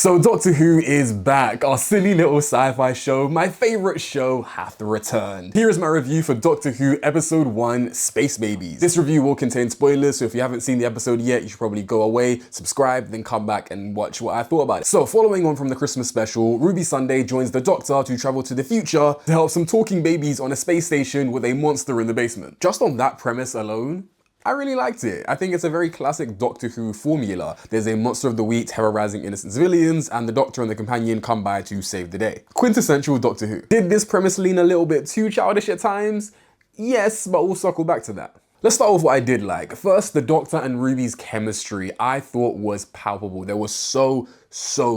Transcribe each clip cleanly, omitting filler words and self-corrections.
So Doctor Who is back. Our silly little sci-fi show, my favorite show, hath returned. Here is my review for Doctor Who Episode 1, Space Babies. This review will contain spoilers, so if you haven't seen the episode yet, you should probably go away, subscribe, then come back and watch what I thought about it. So following on from the Christmas special, Ruby Sunday joins the Doctor to travel to the future to help some talking babies on a space station with a monster in the basement. Just on that premise alone, I really liked it. I think it's a very classic Doctor Who formula. There's a monster of the week terrorizing innocent civilians, and the Doctor and the companion come by to save the day. Quintessential Doctor Who. Did this premise lean a little bit too childish at times? Yes, but we'll circle back to that. Let's start with what I did like. First, the Doctor and Ruby's chemistry I thought was palpable. They were so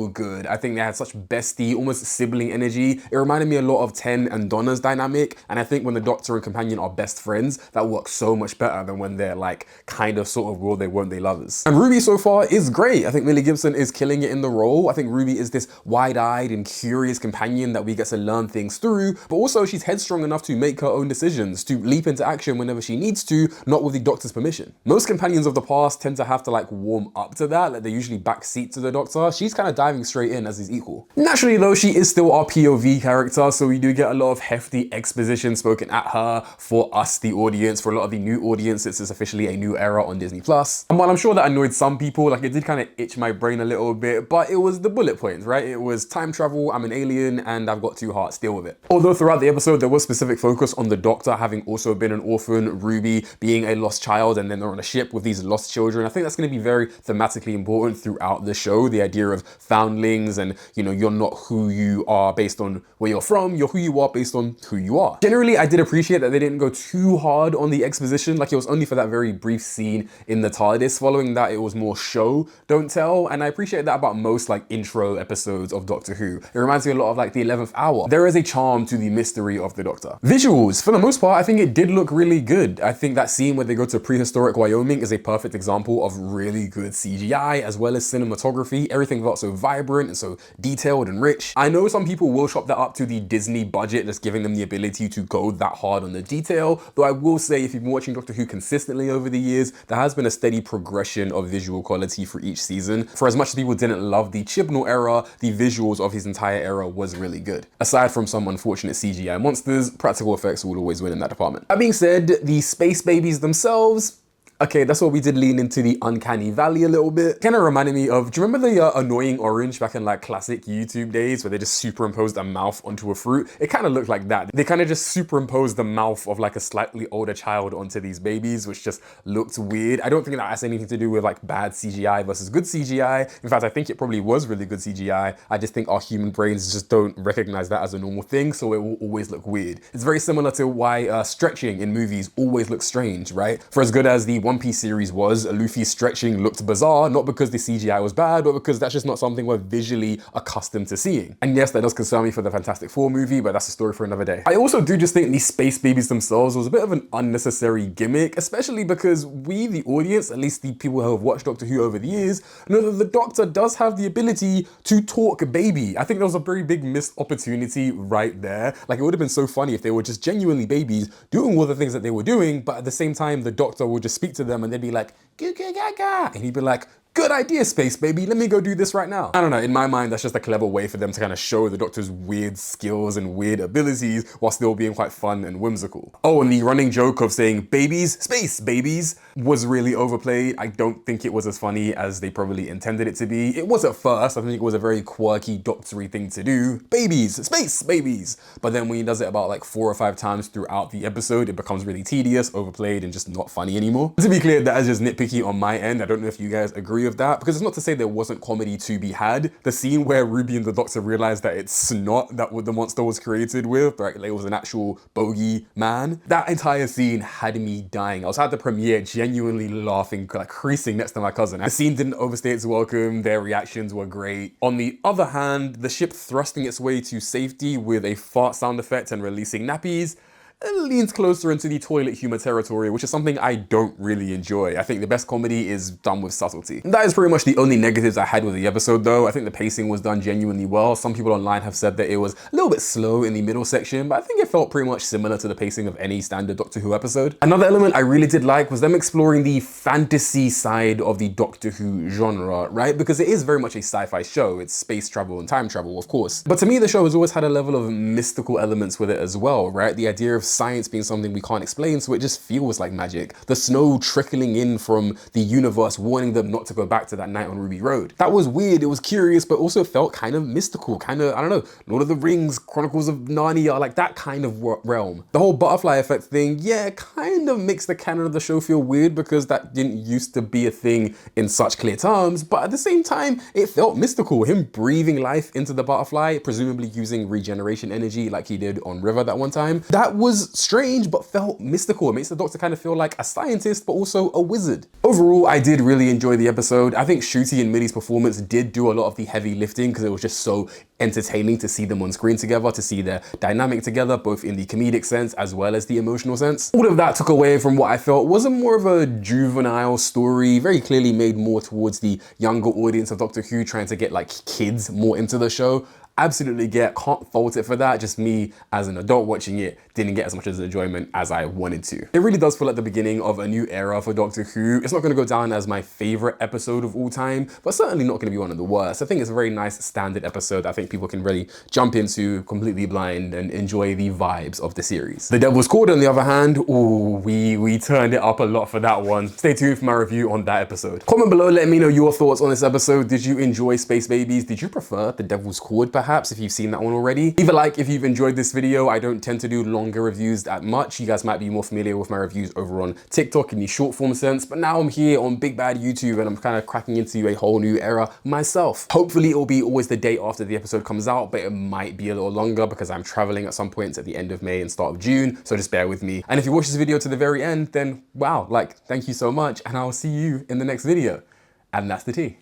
good. I think they had such bestie, almost sibling energy. It reminded me a lot of Ten and Donna's dynamic, and I think when the Doctor and companion are best friends, that works so much better than when they're like kind of sort of will they won't they lovers. And Ruby so far is great. I think Millie Gibson is killing it in the role. I think Ruby is this wide-eyed and curious companion that we get to learn things through, but also she's headstrong enough to make her own decisions, to leap into action whenever she needs to, not with the Doctor's permission. Most companions of the past tend to have to like warm up to that, like they usually backseat to the Doctor. She's kind of diving straight in as his equal. Naturally though, she is still our POV character, so we do get a lot of hefty exposition spoken at her for us, the audience. For a lot of the new audience, this is officially a new era on Disney+. And while I'm sure that annoyed some people, like it did kind of itch my brain a little bit, but it was the bullet points, right? It was time travel, I'm an alien, and I've got two hearts, deal with it. Although throughout the episode, there was specific focus on the Doctor having also been an orphan, Ruby being a lost child, and then they're on a ship with these lost children. I think that's going to be very thematically important throughout the show, the idea of foundlings and, you know, you're not who you are based on where you're from, you're who you are based on who you are. Generally, I did appreciate that they didn't go too hard on the exposition, like it was only for that very brief scene in the TARDIS. Following that, it was more show, don't tell, and I appreciate that about most like intro episodes of Doctor Who. It reminds me a lot of like the 11th Hour. There is a charm to the mystery of the Doctor. Visuals, for the most part, I think it did look really good. I think that scene where they go to prehistoric Wyoming is a perfect example of really good CGI as well as cinematography. Everything felt so vibrant and so detailed and rich. I know some people will chop that up to the Disney budget, just giving them the ability to go that hard on the detail, though I will say if you've been watching Doctor Who consistently over the years, there has been a steady progression of visual quality for each season. For as much as people didn't love the Chibnall era, the visuals of his entire era was really good. Aside from some unfortunate CGI monsters, practical effects will always win in that department. That being said, the space babies themselves, okay, that's what we did lean into the uncanny valley a little bit. Kind of reminded me of, do you remember the annoying orange back in like classic YouTube days where they just superimposed a mouth onto a fruit? It kind of looked like that. They kind of just superimposed the mouth of like a slightly older child onto these babies, which just looked weird. I don't think that has anything to do with like bad CGI versus good CGI. In fact, I think it probably was really good CGI. I just think our human brains just don't recognize that as a normal thing, so it will always look weird. It's very similar to why stretching in movies always looks strange, right? For as good as the One Piece series was, Luffy's stretching looked bizarre, not because the CGI was bad, but because that's just not something we're visually accustomed to seeing. And yes, that does concern me for the Fantastic Four movie, but that's a story for another day. I also do just think these space babies themselves was a bit of an unnecessary gimmick, especially because we, the audience, at least the people who have watched Doctor Who over the years, know that the Doctor does have the ability to talk baby. I think there was a very big missed opportunity right there. Like it would have been so funny if they were just genuinely babies doing all the things that they were doing, but at the same time, the Doctor would just speak to them and they'd be like, goo goo gaga, and he'd be like, good idea, space baby, let me go do this right now. I don't know, in my mind, that's just a clever way for them to kind of show the Doctor's weird skills and weird abilities while still being quite fun and whimsical. Oh, and the running joke of saying babies, space babies, was really overplayed. I don't think it was as funny as they probably intended it to be. It was at first. I think it was a very quirky, doctory thing to do. Babies, space babies. But then when he does it about like 4 or 5 times throughout the episode, it becomes really tedious, overplayed, and just not funny anymore. To be clear, that is just nitpicky on my end. I don't know if you guys agree with that, because it's not to say there wasn't comedy to be had. The scene where Ruby and the Doctor realized that it's snot that the monster was created with, right? Like it was an actual bogey man. That entire scene had me dying. I was at the premiere genuinely laughing, like creasing next to my cousin. The scene didn't overstay its welcome. Their reactions were great. On the other hand, the ship thrusting its way to safety with a fart sound effect and releasing nappies, leans closer into the toilet humor territory, which is something I don't really enjoy. I think the best comedy is done with subtlety. That is pretty much the only negatives I had with the episode though. I think the pacing was done genuinely well. Some people online have said that it was a little bit slow in the middle section, but I think it felt pretty much similar to the pacing of any standard Doctor Who episode. Another element I really did like was them exploring the fantasy side of the Doctor Who genre, right? Because it is very much a sci-fi show. It's space travel and time travel, of course. But to me, the show has always had a level of mystical elements with it as well, right? The idea of science being something we can't explain, so it just feels like magic. The snow trickling in from the universe, warning them not to go back to that night on Ruby Road. That was weird, it was curious, but also felt kind of mystical, kind of, I don't know, Lord of the Rings, Chronicles of Narnia, like that kind of realm. The whole butterfly effect thing, yeah, kind of makes the canon of the show feel weird because that didn't used to be a thing in such clear terms, but at the same time, it felt mystical. Him breathing life into the butterfly, presumably using regeneration energy like he did on River that one time. That was strange, but felt mystical. It makes the Doctor kind of feel like a scientist, but also a wizard. Overall, I did really enjoy the episode. I think Ncuti and Millie's performance did do a lot of the heavy lifting because it was just so entertaining to see them on screen together, to see their dynamic together, both in the comedic sense as well as the emotional sense. All of that took away from what I felt was a more of a juvenile story, very clearly made more towards the younger audience of Doctor Who, trying to get like kids more into the show. Absolutely can't fault it for that. Just me as an adult watching it didn't get as much enjoyment as I wanted to. It really does feel like the beginning of a new era for Doctor Who. It's not going to go down as my favorite episode of all time, but certainly not going to be one of the worst. I think it's a very nice standard episode. I think people can really jump into completely blind and enjoy the vibes of the series. The Devil's Cord, on the other hand, ooh, we turned it up a lot for that one. Stay tuned for my review on that episode. Comment below, let me know your thoughts on this episode. Did you enjoy Space Babies? Did you prefer The Devil's Cord, perhaps, if you've seen that one already? Leave a like if you've enjoyed this video. I don't tend to do longer reviews that much. You guys might be more familiar with my reviews over on TikTok in the short form sense, but now I'm here on Big Bad YouTube and I'm kind of cracking into a whole new era myself. Hopefully it'll be always the day after the episode comes out, but it might be a little longer because I'm traveling at some points at the end of May and start of June, so just bear with me. And if you watch this video to the very end, then wow, like, thank you so much, and I'll see you in the next video. And that's the tea.